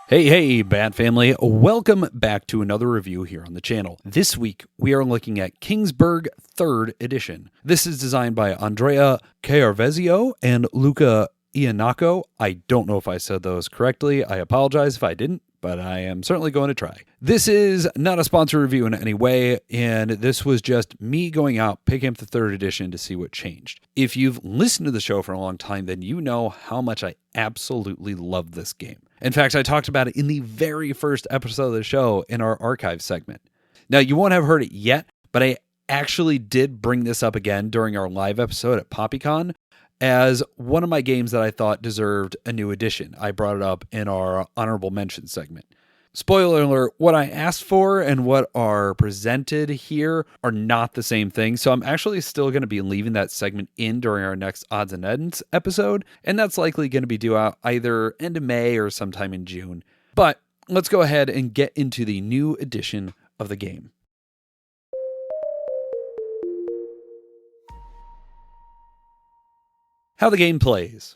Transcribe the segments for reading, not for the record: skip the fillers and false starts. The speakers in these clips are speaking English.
Hey, BATT Family. Welcome back to another review here on the channel. This week, we are looking at Kingsburg 3rd Edition. This is designed by Andrea Chiarvezio and Luca Iannacco. I don't know if I said those correctly. I apologize if I didn't, but I am certainly going to try. This is not a sponsor review in any way, and this was just me going out, picking up the 3rd edition to see what changed. If you've listened to the show for a long time, then you know how much I absolutely love this game. In fact, I talked about it in the very first episode of the show in our archive segment. Now, you won't have heard it yet, but I actually did bring this up again during our live episode at PoppyCon as one of my games that I thought deserved a new edition. I brought it up in our honorable mention segment. Spoiler alert, what I asked for and what are presented here are not the same thing, so I'm actually still going to be leaving that segment in during our next Odds and Ends episode, and that's likely going to be due out either end of May or sometime in June. But let's go ahead and get into the new edition of the game. How the game plays.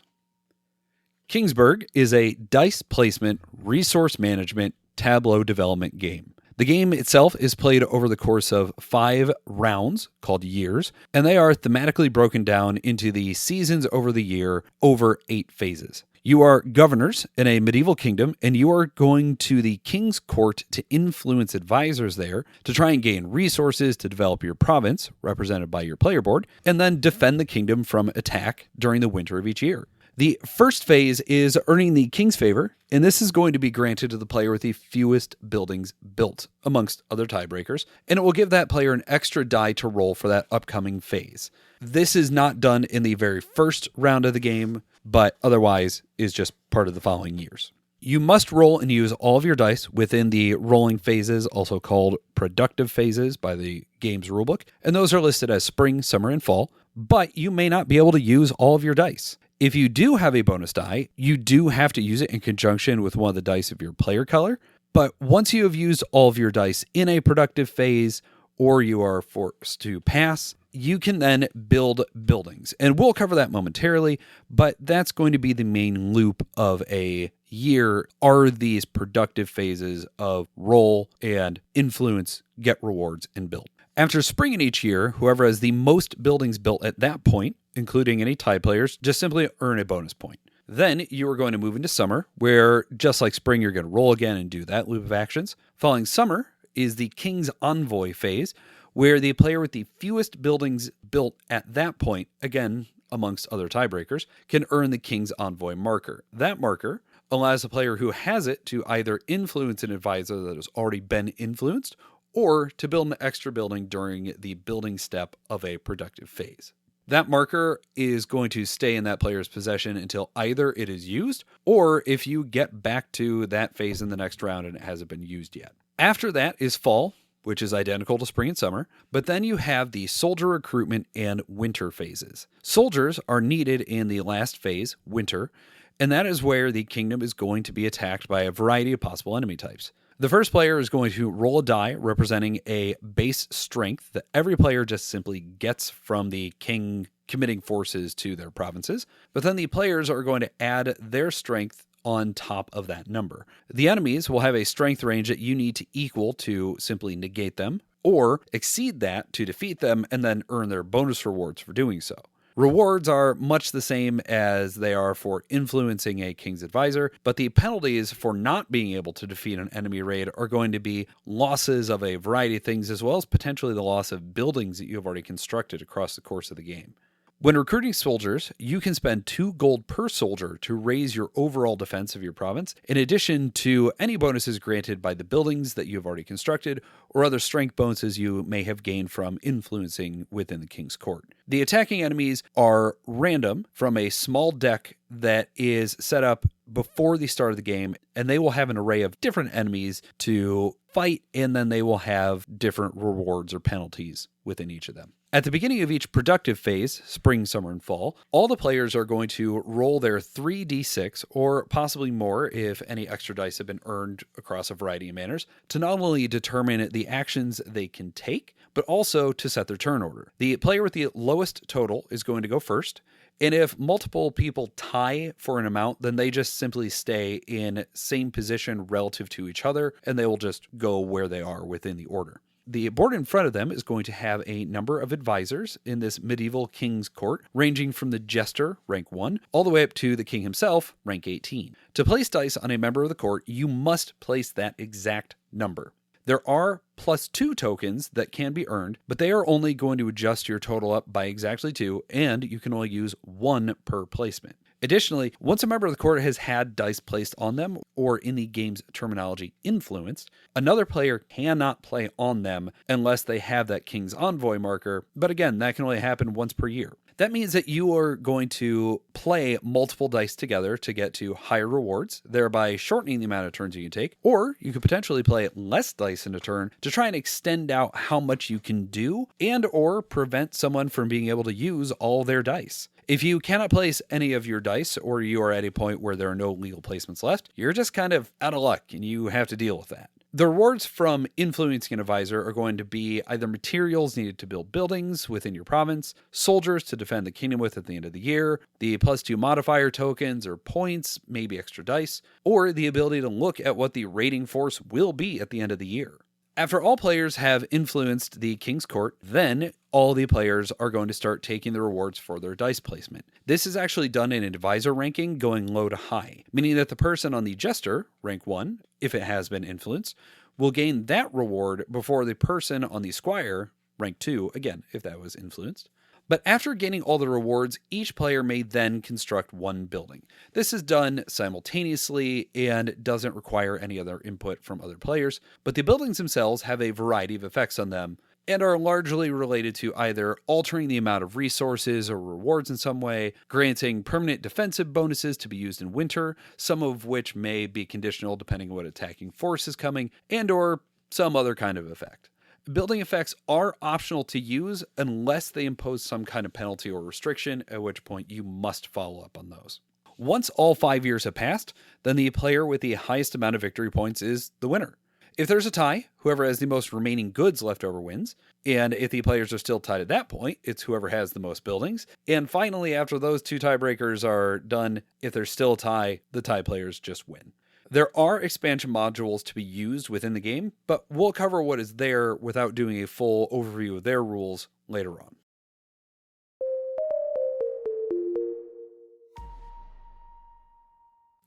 Kingsburg is a dice placement, resource management, tableau development game. The game itself is played over the course of 5 rounds called years, and they are thematically broken down into the seasons over the year over 8 phases. You are governors in a medieval kingdom, and you are going to the king's court to influence advisors there to try and gain resources to develop your province, represented by your player board, and then defend the kingdom from attack during the winter of each year. The first phase is earning the king's favor, and this is going to be granted to the player with the fewest buildings built, amongst other tiebreakers, and it will give that player an extra die to roll for that upcoming phase. This is not done in the very first round of the game, but otherwise is just part of the following years. You must roll and use all of your dice within the rolling phases, also called productive phases by the game's rulebook, and those are listed as spring, summer, and fall, but you may not be able to use all of your dice. If you do have a bonus die, you do have to use it in conjunction with one of the dice of your player color. But once you have used all of your dice in a productive phase, or you are forced to pass, you can then build buildings. And we'll cover that momentarily, but that's going to be the main loop of a year, are these productive phases of roll and influence, get rewards, and build. After spring in each year, whoever has the most buildings built at that point, including any tie players, just simply earn a bonus point. Then you are going to move into summer, where just like spring, you're going to roll again and do that loop of actions. Following summer is the King's Envoy phase, where the player with the fewest buildings built at that point, again, amongst other tiebreakers, can earn the King's Envoy marker. That marker allows the player who has it to either influence an advisor that has already been influenced, or to build an extra building during the building step of a productive phase. That marker is going to stay in that player's possession until either it is used, or if you get back to that phase in the next round and it hasn't been used yet. After that is fall, which is identical to spring and summer, but then you have the soldier recruitment and winter phases. Soldiers are needed in the last phase, winter, and that is where the kingdom is going to be attacked by a variety of possible enemy types. The first player is going to roll a die representing a base strength that every player just simply gets from the king committing forces to their provinces, but then the players are going to add their strength on top of that number. The enemies will have a strength range that you need to equal to simply negate them, or exceed that to defeat them and then earn their bonus rewards for doing so. Rewards are much the same as they are for influencing a king's advisor, but the penalties for not being able to defeat an enemy raid are going to be losses of a variety of things, as well as potentially the loss of buildings that you have already constructed across the course of the game. When recruiting soldiers, you can spend 2 gold per soldier to raise your overall defense of your province, in addition to any bonuses granted by the buildings that you have already constructed, or other strength bonuses you may have gained from influencing within the king's court. The attacking enemies are random from a small deck that is set up before the start of the game, and they will have an array of different enemies to fight, and then they will have different rewards or penalties within each of them. At the beginning of each productive phase, spring, summer, and fall, all the players are going to roll their 3d6, or possibly more if any extra dice have been earned across a variety of manners, to not only determine the actions they can take, but also to set their turn order. The player with the lowest total is going to go first, and if multiple people tie for an amount, then they just simply stay in same position relative to each other, and they will just go where they are within the order. The board in front of them is going to have a number of advisors in this medieval king's court, ranging from the jester, rank 1, all the way up to the king himself, rank 18. To place dice on a member of the court, you must place that exact number. There are +2 tokens that can be earned, but they are only going to adjust your total up by exactly 2, and you can only use 1 per placement. Additionally, once a member of the court has had dice placed on them, or in the game's terminology, influenced, another player cannot play on them unless they have that King's Envoy marker, but again, that can only happen once per year. That means that you are going to play multiple dice together to get to higher rewards, thereby shortening the amount of turns you can take, or you could potentially play less dice in a turn to try and extend out how much you can do and or prevent someone from being able to use all their dice. If you cannot place any of your dice, or you are at a point where there are no legal placements left, you're just kind of out of luck and you have to deal with that. The rewards from influencing an advisor are going to be either materials needed to build buildings within your province, soldiers to defend the kingdom with at the end of the year, the +2 modifier tokens or points, maybe extra dice, or the ability to look at what the raiding force will be at the end of the year. After all players have influenced the King's Court, then all the players are going to start taking the rewards for their dice placement. This is actually done in advisor ranking, going low to high, meaning that the person on the Jester, rank 1, if it has been influenced, will gain that reward before the person on the Squire, rank 2, again, if that was influenced. But after gaining all the rewards, each player may then construct one building. This is done simultaneously and doesn't require any other input from other players, but the buildings themselves have a variety of effects on them and are largely related to either altering the amount of resources or rewards in some way, granting permanent defensive bonuses to be used in winter, some of which may be conditional depending on what attacking force is coming, and or some other kind of effect. Building effects are optional to use unless they impose some kind of penalty or restriction, at which point you must follow up on those. Once all 5 years have passed, then the player with the highest amount of victory points is the winner. If there's a tie, whoever has the most remaining goods left over wins, and if the players are still tied at that point, it's whoever has the most buildings. And finally, after those 2 tiebreakers are done, if there's still a tie, the tie players just win. There are expansion modules to be used within the game, but we'll cover what is there without doing a full overview of their rules later on.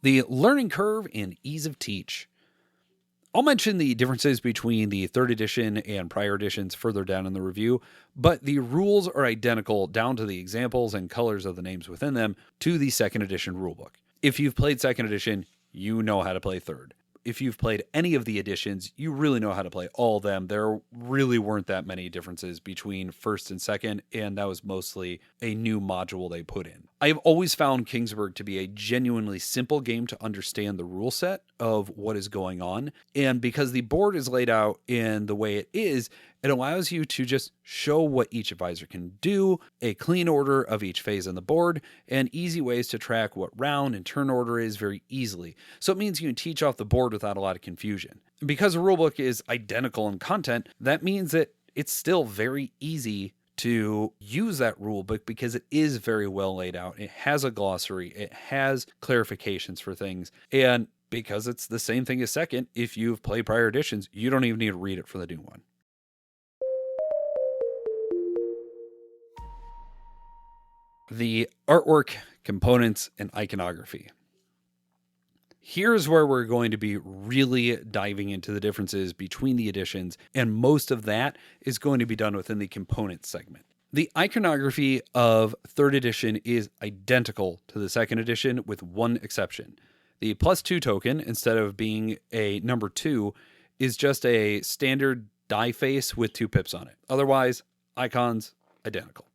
The learning curve and ease of teach. I'll mention the differences between the 3rd edition and prior editions further down in the review, but the rules are identical down to the examples and colors of the names within them to the 2nd edition rulebook. If you've played 2nd edition, you know how to play 3rd. If you've played any of the editions, you really know how to play all of them. There really weren't that many differences between 1st and 2nd, and that was mostly a new module they put in. I've always found Kingsburg to be a genuinely simple game to understand the rule set of what is going on, and because the board is laid out in the way it is, it allows you to just show what each advisor can do, a clean order of each phase on the board, and easy ways to track what round and turn order is very easily. So it means you can teach off the board without a lot of confusion. Because the rulebook is identical in content, that means that it's still very easy to use that rulebook because it is very well laid out. It has a glossary, it has clarifications for things, and because it's the same thing as 2nd, if you've played prior editions, you don't even need to read it for the new one. The artwork, components, and iconography. Here's where we're going to be really diving into the differences between the editions, and most of that is going to be done within the components segment. The iconography of 3rd edition is identical to the 2nd edition with one exception. The +2 token, instead of being a number 2, is just a standard die face with 2 pips on it. Otherwise, icons, identical.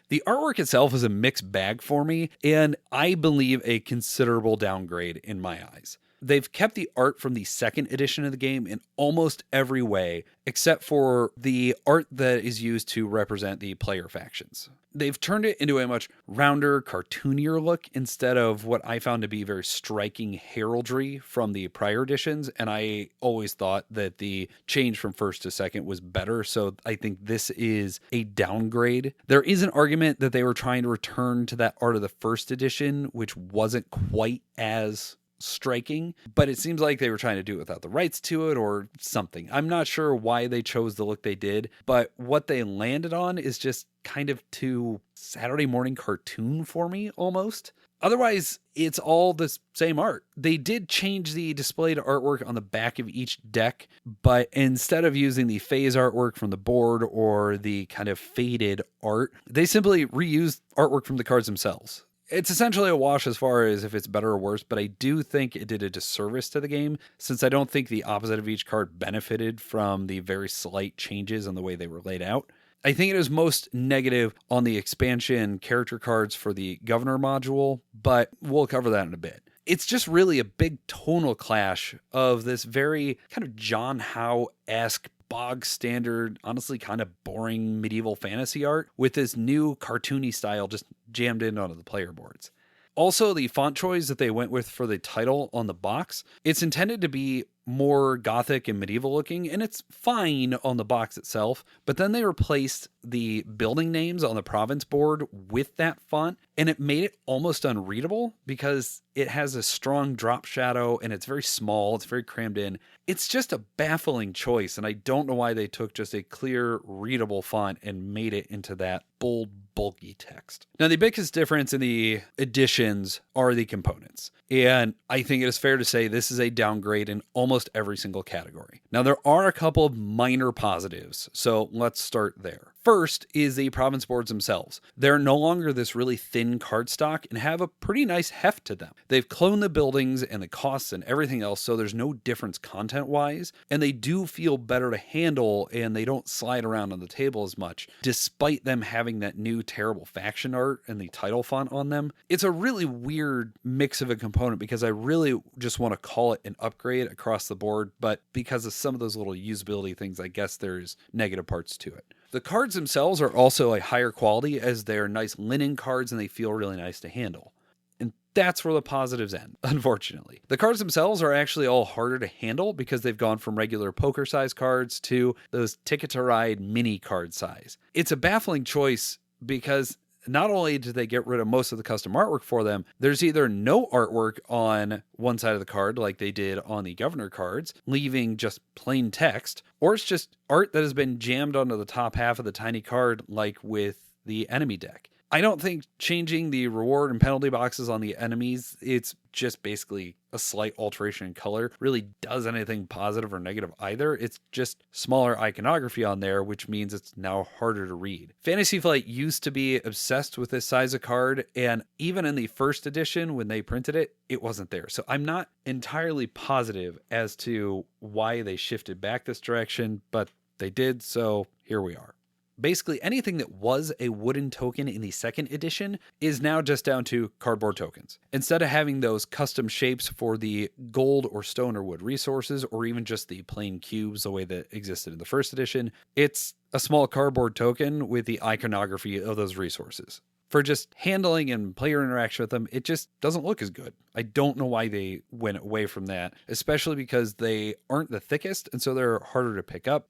The artwork itself is a mixed bag for me, and I believe a considerable downgrade in my eyes. They've kept the art from the second edition of the game in almost every way, except for the art that is used to represent the player factions. They've turned it into a much rounder, cartoonier look instead of what I found to be very striking heraldry from the prior editions. And I always thought that the change from first to second was better. So I think this is a downgrade. There is an argument that they were trying to return to that art of the first edition, which wasn't quite as striking, but it seems like they were trying to do it without the rights to it or something. I'm not sure why they chose the look they did, but what they landed on is just kind of too Saturday morning cartoon for me almost. Otherwise, it's all the same art. They did change the displayed artwork on the back of each deck, but instead of using the phase artwork from the board or the kind of faded art, they simply reused artwork from the cards themselves. It's essentially a wash as far as if it's better or worse, but I do think it did a disservice to the game since I don't think the opposite of each card benefited from the very slight changes in the way they were laid out. I think it is most negative on the expansion character cards for the Governor module, but we'll cover that in a bit. It's just really a big tonal clash of this very kind of John Howe-esque bog standard, honestly kind of boring medieval fantasy art with this new cartoony style just jammed in onto the player boards. Also, the font choice that they went with for the title on the box, it's intended to be more gothic and medieval looking, and it's fine on the box itself, but then they replaced the building names on the province board with that font, and it made it almost unreadable because it has a strong drop shadow and it's very small, it's very crammed in. It's just a baffling choice, and I don't know why they took just a clear, readable font and made it into that bold, bulky text. Now, the biggest difference in the editions are the components. And I think it is fair to say this is a downgrade in almost every single category. Now, there are a couple of minor positives, so let's start there. First is the province boards themselves. They're no longer this really thin cardstock and have a pretty nice heft to them. They've cloned the buildings and the costs and everything else, so there's no difference content-wise, and they do feel better to handle and they don't slide around on the table as much, despite them having that new terrible faction art and the title font on them. It's a really weird mix of a component because I really just want to call it an upgrade across the board, but because of some of those little usability things, I guess there's negative parts to it. The cards themselves are also a higher quality as they're nice linen cards and they feel really nice to handle. And that's where the positives end, unfortunately. The cards themselves are actually all harder to handle because they've gone from regular poker size cards to those Ticket to Ride mini card size. It's a baffling choice because not only did they get rid of most of the custom artwork for them, there's either no artwork on one side of the card like they did on the Governor cards, leaving just plain text, or it's just art that has been jammed onto the top half of the tiny card like with the enemy deck. I don't think changing the reward and penalty boxes on the enemies, it's just basically a slight alteration in color, really does anything positive or negative either. It's just smaller iconography on there, which means it's now harder to read. Fantasy Flight used to be obsessed with this size of card, and even in the first edition, when they printed it, it wasn't there. So I'm not entirely positive as to why they shifted back this direction, but they did, so here we are. Basically, anything that was a wooden token in the second edition is now just down to cardboard tokens. Instead of having those custom shapes for the gold or stone or wood resources, or even just the plain cubes the way that existed in the first edition, it's a small cardboard token with the iconography of those resources. For just handling and player interaction with them, it just doesn't look as good. I don't know why they went away from that, especially because they aren't the thickest, and so they're harder to pick up.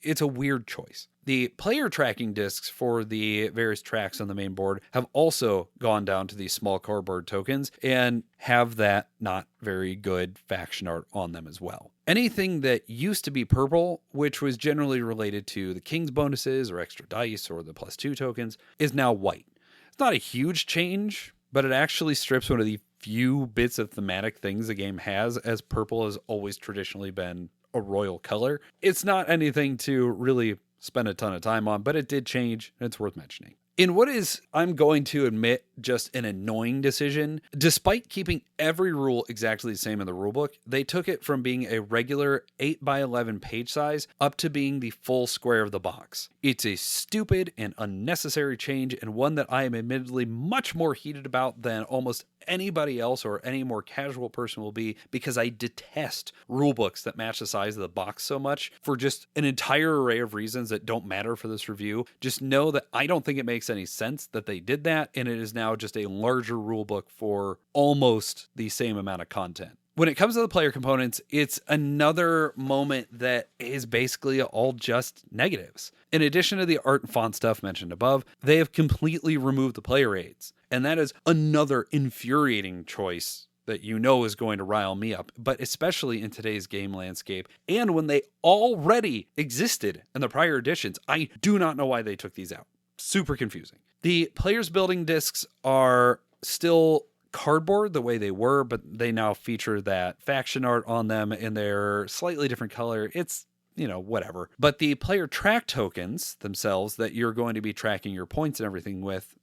It's a weird choice. The player tracking discs for the various tracks on the main board have also gone down to these small cardboard tokens and have that not very good faction art on them as well. Anything that used to be purple, which was generally related to the King's bonuses or extra dice or the +2 tokens, is now white. It's not a huge change, but it actually strips one of the few bits of thematic things the game has, as purple has always traditionally been a royal color. It's not anything to really spend a ton of time on, but it did change, and it's worth mentioning. In what is, I'm going to admit, just an annoying decision. Despite keeping every rule exactly the same in the rulebook, they took it from being a regular 8x11 page size up to being the full square of the box. It's a stupid and unnecessary change, and one that I am admittedly much more heated about than almost anybody else or any more casual person will be, because I detest rulebooks that match the size of the box so much for just an entire array of reasons that don't matter for this review. Just know that I don't think it makes any sense that they did that, and it is now just a larger rulebook for almost the same amount of content. When it comes to the player components, it's another moment that is basically all just negatives. In addition to the art and font stuff mentioned above, they have completely removed the player aids. And that is another infuriating choice that you know is going to rile me up, but especially in today's game landscape. And when they already existed in the prior editions, I do not know why they took these out. Super confusing. The players building discs are still cardboard the way they were, but they now feature that faction art on them in their slightly different color. It's, whatever. But the player track tokens themselves that you're going to be tracking your points and everything with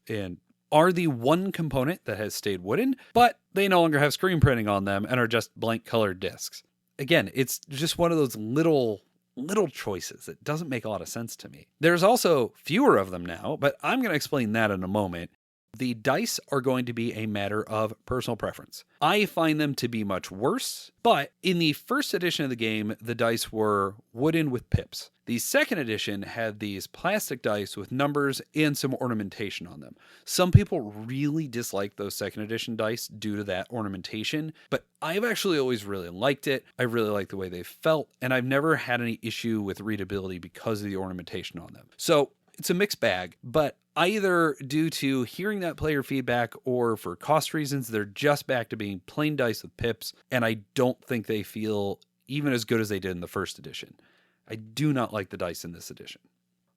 are the one component that has stayed wooden, but they no longer have screen printing on them and are just blank colored discs. Again, it's just one of those little choices that doesn't make a lot of sense to me. There's also fewer of them now, but I'm going to explain that in a moment. The dice are going to be a matter of personal preference. I find them to be much worse, but in the first edition of the game, the dice were wooden with pips. The second edition had these plastic dice with numbers and some ornamentation on them. Some people really dislike those second edition dice due to that ornamentation, but I've actually always really liked it. I really like the way they felt, and I've never had any issue with readability because of the ornamentation on them. So it's a mixed bag, but either due to hearing that player feedback or for cost reasons, they're just back to being plain dice with pips, and I don't think they feel even as good as they did in the first edition. I do not like the dice in this edition.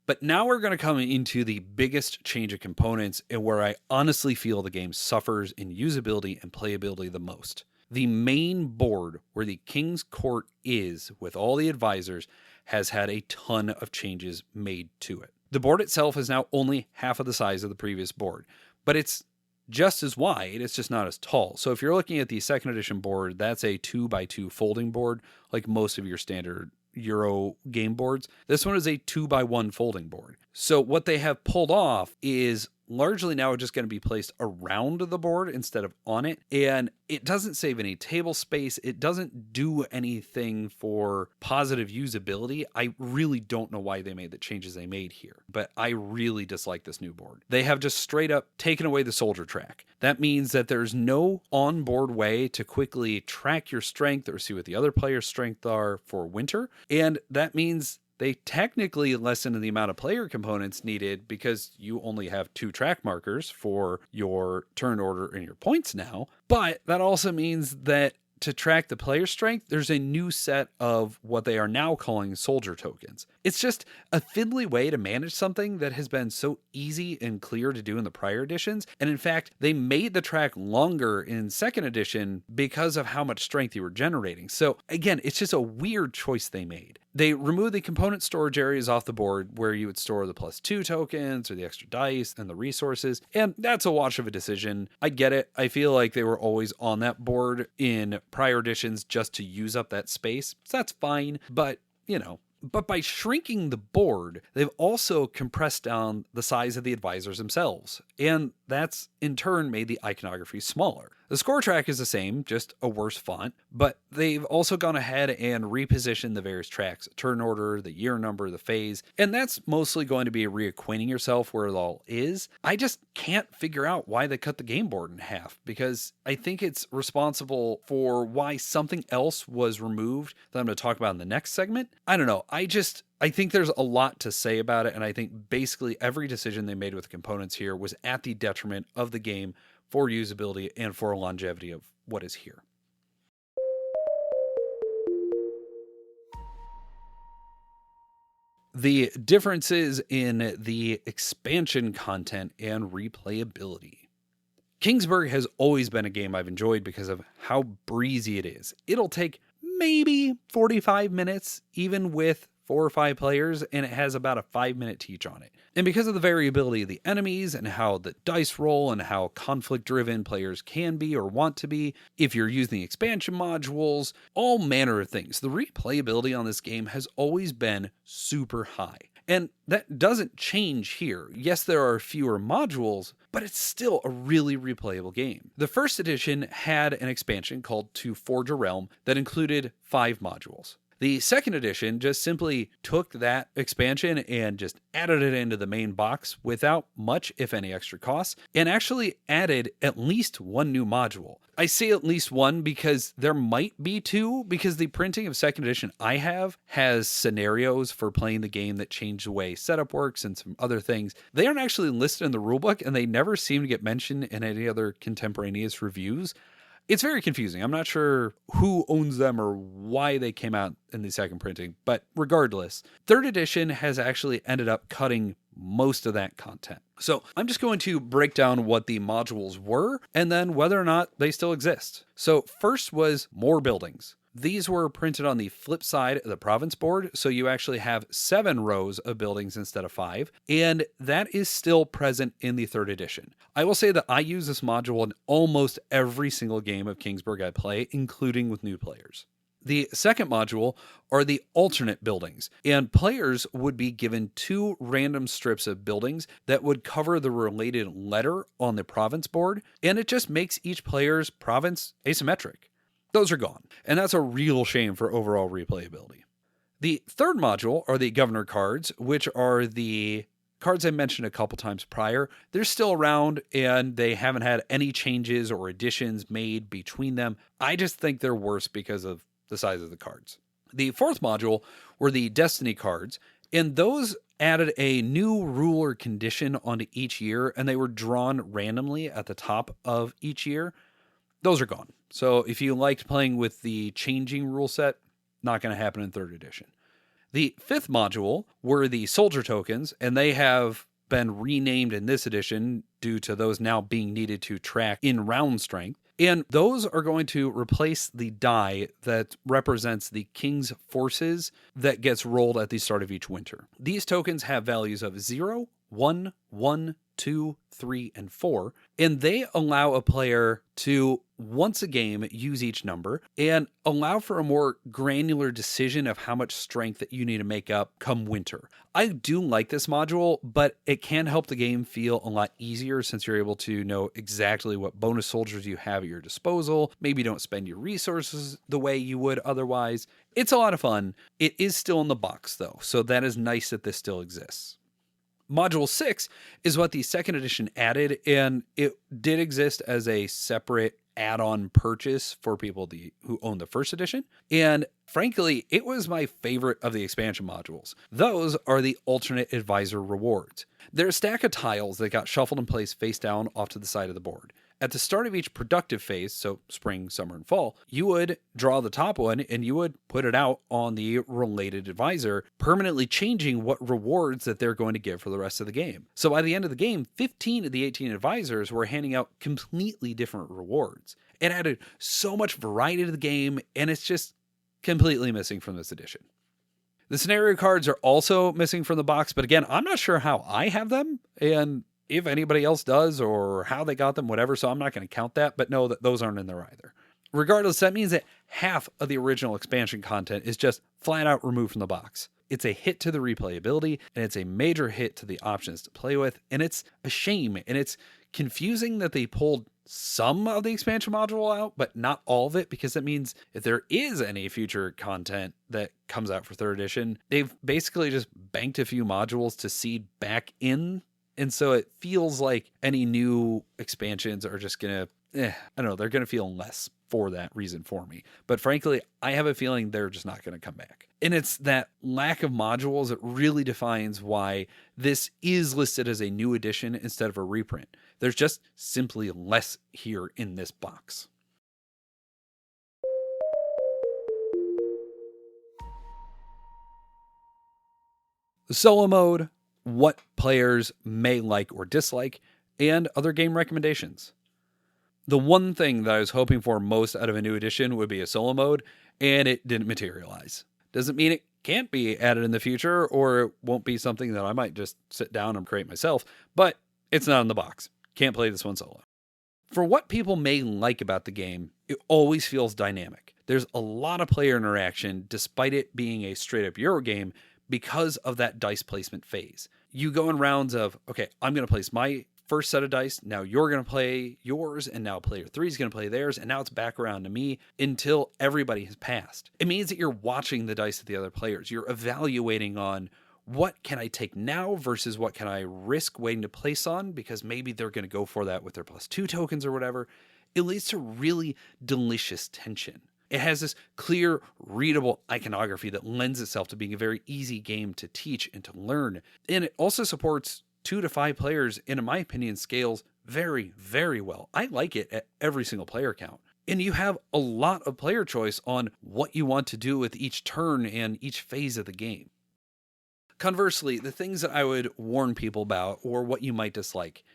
But now we're going to come into the biggest change of components and where I honestly feel the game suffers in usability and playability the most. The main board where the King's Court is with all the advisors has had a ton of changes made to it. The board itself is now only half of the size of the previous board, but it's just as wide, it's just not as tall. So if you're looking at the second edition board, that's a 2x2 folding board, like most of your standard Euro game boards. This one is a 2x1 folding board. So what they have pulled off is largely now just going to be placed around the board instead of on it. And it doesn't save any table space. It doesn't do anything for positive usability. I really don't know why they made the changes they made here, but I really dislike this new board. They have just straight up taken away the soldier track. That means that there's no onboard way to quickly track your strength or see what the other player's strength are for winter. And that means they technically lessen the amount of player components needed because you only have 2 track markers for your turn order and your points now. But that also means that to track the player strength, there's a new set of what they are now calling soldier tokens. It's just a fiddly way to manage something that has been so easy and clear to do in the prior editions. And in fact, they made the track longer in second edition because of how much strength you were generating. So again, it's just a weird choice they made. They removed the component storage areas off the board where you would store the +2 tokens or the extra dice and the resources. And that's a wash of a decision. I get it. I feel like they were always on that board in prior editions just to use up that space. So that's fine. But, But by shrinking the board, they've also compressed down the size of the advisors themselves. And that's in turn made the iconography smaller. The score track is the same, just a worse font, but they've also gone ahead and repositioned the various tracks, turn order, the year number, the phase, and that's mostly going to be reacquainting yourself where it all is. I just can't figure out why they cut the game board in half, because I think it's responsible for why something else was removed that I'm going to talk about in the next segment. I don't know. I think there's a lot to say about it, and I think basically every decision they made with the components here was at the detriment of the game for usability and for longevity of what is here. The differences in the expansion content and replayability. Kingsburg has always been a game I've enjoyed because of how breezy it is. It'll take maybe 45 minutes, even with 4 or 5 players, and it has about a 5-minute teach on it. And because of the variability of the enemies and how the dice roll and how conflict-driven players can be or want to be, if you're using the expansion modules, all manner of things, the replayability on this game has always been super high. And that doesn't change here. Yes, there are fewer modules, but it's still a really replayable game. The first edition had an expansion called To Forge a Realm that included 5 modules. The second edition just simply took that expansion and just added it into the main box without much, if any, extra costs, and actually added at least 1 new module. I say at least 1 because there might be 2, because the printing of second edition I have has scenarios for playing the game that change the way setup works and some other things. They aren't actually listed in the rulebook, and they never seem to get mentioned in any other contemporaneous reviews. It's very confusing. I'm not sure who owns them or why they came out in the second printing, but regardless, third edition has actually ended up cutting most of that content. So I'm just going to break down what the modules were and then whether or not they still exist. So first was more buildings. These were printed on the flip side of the province board, so you actually have 7 rows of buildings instead of 5, and that is still present in the third edition. I will say that I use this module in almost every single game of Kingsburg I play, including with new players. The second module are the alternate buildings, and players would be given 2 random strips of buildings that would cover the related letter on the province board, and it just makes each player's province asymmetric. Those are gone, and that's a real shame for overall replayability. The third module are the governor cards, which are the cards I mentioned a couple times prior. They're still around, and they haven't had any changes or additions made between them. I just think they're worse because of the size of the cards. The fourth module were the destiny cards, and those added a new rule or condition onto each year, and they were drawn randomly at the top of each year. Those are gone. So if you liked playing with the changing rule set, not going to happen in third edition. The fifth module were the soldier tokens, and they have been renamed in this edition due to those now being needed to track in round strength. And those are going to replace the die that represents the king's forces that gets rolled at the start of each winter. These tokens have values of 0, 1, 1, 2, 3, and 4, and they allow a player to, once a game, use each number and allow for a more granular decision of how much strength that you need to make up come winter. I do like this module, but it can help the game feel a lot easier since you're able to know exactly what bonus soldiers you have at your disposal. Maybe don't spend your resources the way you would otherwise. It's a lot of fun. It is still in the box, though, so that is nice that this still exists. Module 6 is what the second edition added, and it did exist as a separate add-on purchase for people who own the first edition. And frankly, it was my favorite of the expansion modules. Those are the alternate advisor rewards. They're a stack of tiles that got shuffled in place face down off to the side of the board. At the start of each productive phase, so spring, summer, and fall, you would draw the top one and you would put it out on the related advisor, permanently changing what rewards that they're going to give for the rest of the game. So by the end of the game, 15 of the 18 advisors were handing out completely different rewards. It added so much variety to the game, and it's just completely missing from this edition. The scenario cards are also missing from the box, but again, I'm not sure how I have them, and if anybody else does or how they got them, whatever, so I'm not going to count that, but know that those aren't in there either. Regardless, that means that half of the original expansion content is just flat out removed from the box. It's a hit to the replayability, and it's a major hit to the options to play with, and it's a shame, and it's confusing that they pulled some of the expansion module out, but not all of it, because that means if there is any future content that comes out for third edition, they've basically just banked a few modules to seed back in. And so it feels like any new expansions are just going to, they're going to feel less for that reason for me. But frankly, I have a feeling they're just not going to come back. And it's that lack of modules that really defines why this is listed as a new edition instead of a reprint. There's just simply less here in this box. The solo mode, what players may like or dislike, and other game recommendations. The one thing that I was hoping for most out of a new edition would be a solo mode, and it didn't materialize. Doesn't mean it can't be added in the future, or it won't be something that I might just sit down and create myself, but it's not in the box. Can't play this one solo. For what people may like about the game, it always feels dynamic. There's a lot of player interaction despite it being a straight up Euro game because of that dice placement phase. You go in rounds of, okay, I'm going to place my first set of dice, now you're going to play yours, and now player 3 is going to play theirs, and now it's back around to me until everybody has passed. It means that you're watching the dice of the other players. You're evaluating on what can I take now versus what can I risk waiting to place on, because maybe they're going to go for that with their +2 tokens or whatever. It leads to really delicious tension. It has this clear, readable iconography that lends itself to being a very easy game to teach and to learn. And it also supports 2 to 5 players, and in my opinion, scales very, very well. I like it at every single player count. And you have a lot of player choice on what you want to do with each turn and each phase of the game. Conversely, the things that I would warn people about, or what you might dislike,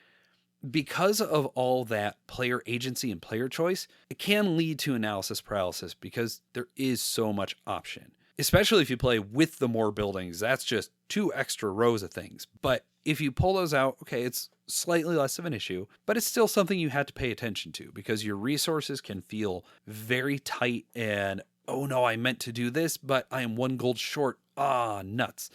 because of all that player agency and player choice, it can lead to analysis paralysis because there is so much option. Especially if you play with the more buildings, that's just 2 extra rows of things. But if you pull those out, okay, it's slightly less of an issue, but it's still something you have to pay attention to because your resources can feel very tight and, oh no, I meant to do this, but I am 1 gold short. Nuts.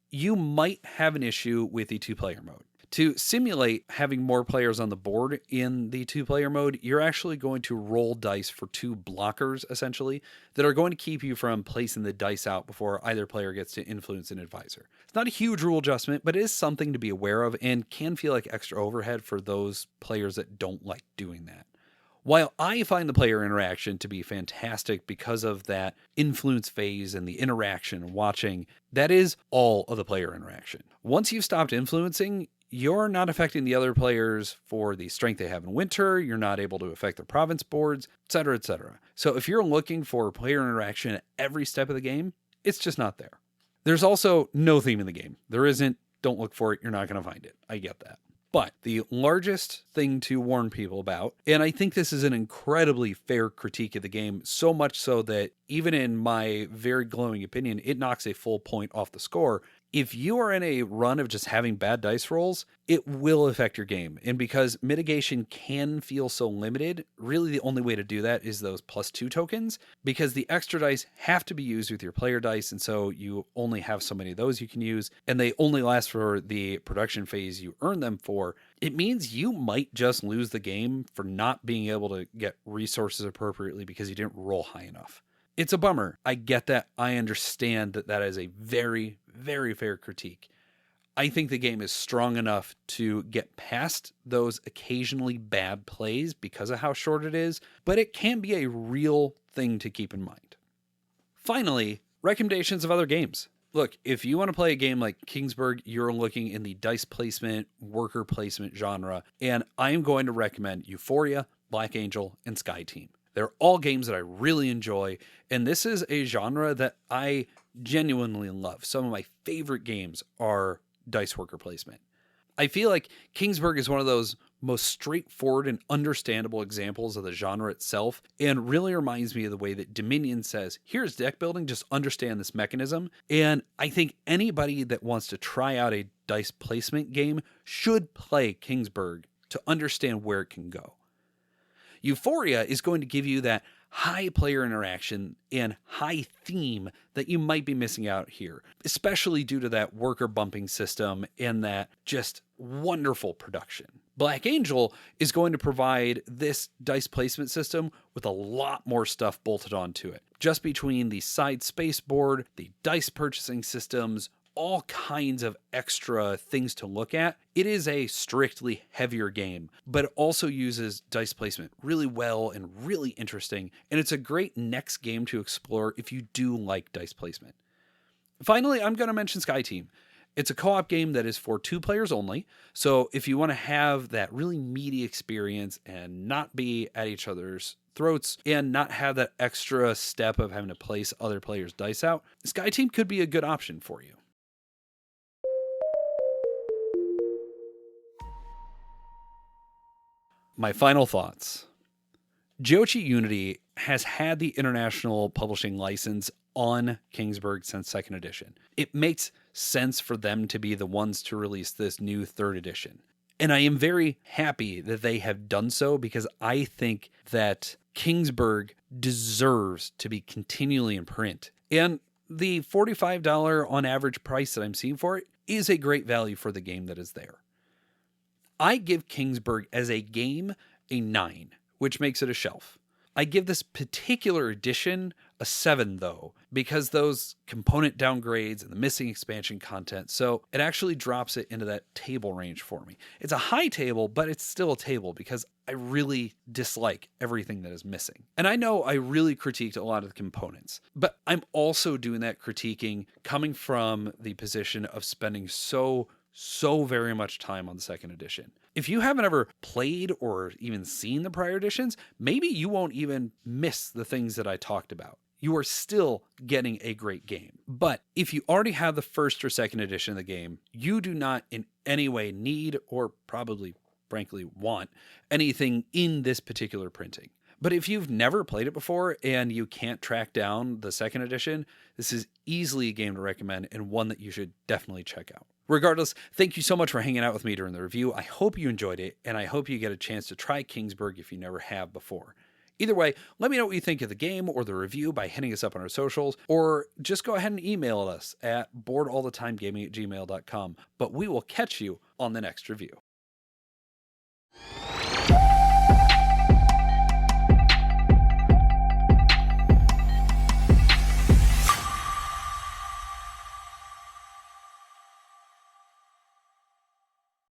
You might have an issue with the 2-player mode. To simulate having more players on the board in the 2-player mode, you're actually going to roll dice for 2 blockers, essentially, that are going to keep you from placing the dice out before either player gets to influence an advisor. It's not a huge rule adjustment, but it is something to be aware of and can feel like extra overhead for those players that don't like doing that. While I find the player interaction to be fantastic because of that influence phase and the interaction and watching, that is all of the player interaction. Once you've stopped influencing, you're not affecting the other players for the strength they have in winter, you're not able to affect their province boards, etc., etc. So if you're looking for player interaction at every step of the game, it's just not there. There's also no theme in the game. There isn't, don't look for it, you're not going to find it. I get that. But the largest thing to warn people about, and I think this is an incredibly fair critique of the game, so much so that even in my very glowing opinion, it knocks a full point off the score. If you are in a run of just having bad dice rolls, it will affect your game. And because mitigation can feel so limited, really the only way to do that is those +2 tokens, because the extra dice have to be used with your player dice, and so you only have so many of those you can use, and they only last for the production phase you earn them for. It means you might just lose the game for not being able to get resources appropriately because you didn't roll high enough. It's a bummer. I get that. I understand that that is a very, very fair critique. I think the game is strong enough to get past those occasionally bad plays because of how short it is, but it can be a real thing to keep in mind. Finally, recommendations of other games. Look, if you want to play a game like Kingsburg, you're looking in the dice placement, worker placement genre, and I'm going to recommend Euphoria, Black Angel, and Sky Team. They're all games that I really enjoy, and this is a genre that I genuinely love. Some of my favorite games are dice worker placement. I feel like Kingsburg is one of those most straightforward and understandable examples of the genre itself, and really reminds me of the way that Dominion says, here's deck building, just understand this mechanism. And I think anybody that wants to try out a dice placement game should play Kingsburg to understand where it can go. Euphoria is going to give you that high player interaction and high theme that you might be missing out here, especially due to that worker bumping system and that just wonderful production. Black Angel is going to provide this dice placement system with a lot more stuff bolted onto it. Just between the side space board, the dice purchasing systems, all kinds of extra things to look at. It is a strictly heavier game, but it also uses dice placement really well and really interesting, and it's a great next game to explore if you do like dice placement. Finally, I'm going to mention Sky Team. It's a co-op game that is for 2 players only, so if you want to have that really meaty experience and not be at each other's throats and not have that extra step of having to place other players' dice out, Sky Team could be a good option for you. My final thoughts. Jochi Unity has had the international publishing license on Kingsburg since 2nd edition. It makes sense for them to be the ones to release this new 3rd edition. And I am very happy that they have done so because I think that Kingsburg deserves to be continually in print. And the $45 on average price that I'm seeing for it is a great value for the game that is there. I give Kingsburg as a game a 9, which makes it a shelf. I give this particular edition a 7 though, because those component downgrades and the missing expansion content, so it actually drops it into that table range for me. It's a high table, but it's still a table because I really dislike everything that is missing. And I know I really critiqued a lot of the components, but I'm also doing that critiquing coming from the position of spending so very much time on the 2nd edition. If you haven't ever played or even seen the prior editions, maybe you won't even miss the things that I talked about. You are still getting a great game. But if you already have the 1st or 2nd edition of the game, you do not in any way need or probably, frankly, want anything in this particular printing. But if you've never played it before and you can't track down the 2nd edition, this is easily a game to recommend and one that you should definitely check out. Regardless, thank you so much for hanging out with me during the review. I hope you enjoyed it, and I hope you get a chance to try Kingsburg if you never have before. Either way, let me know what you think of the game or the review by hitting us up on our socials, or just go ahead and email us at boredallthetimegaming@gmail.com. But we will catch you on the next review.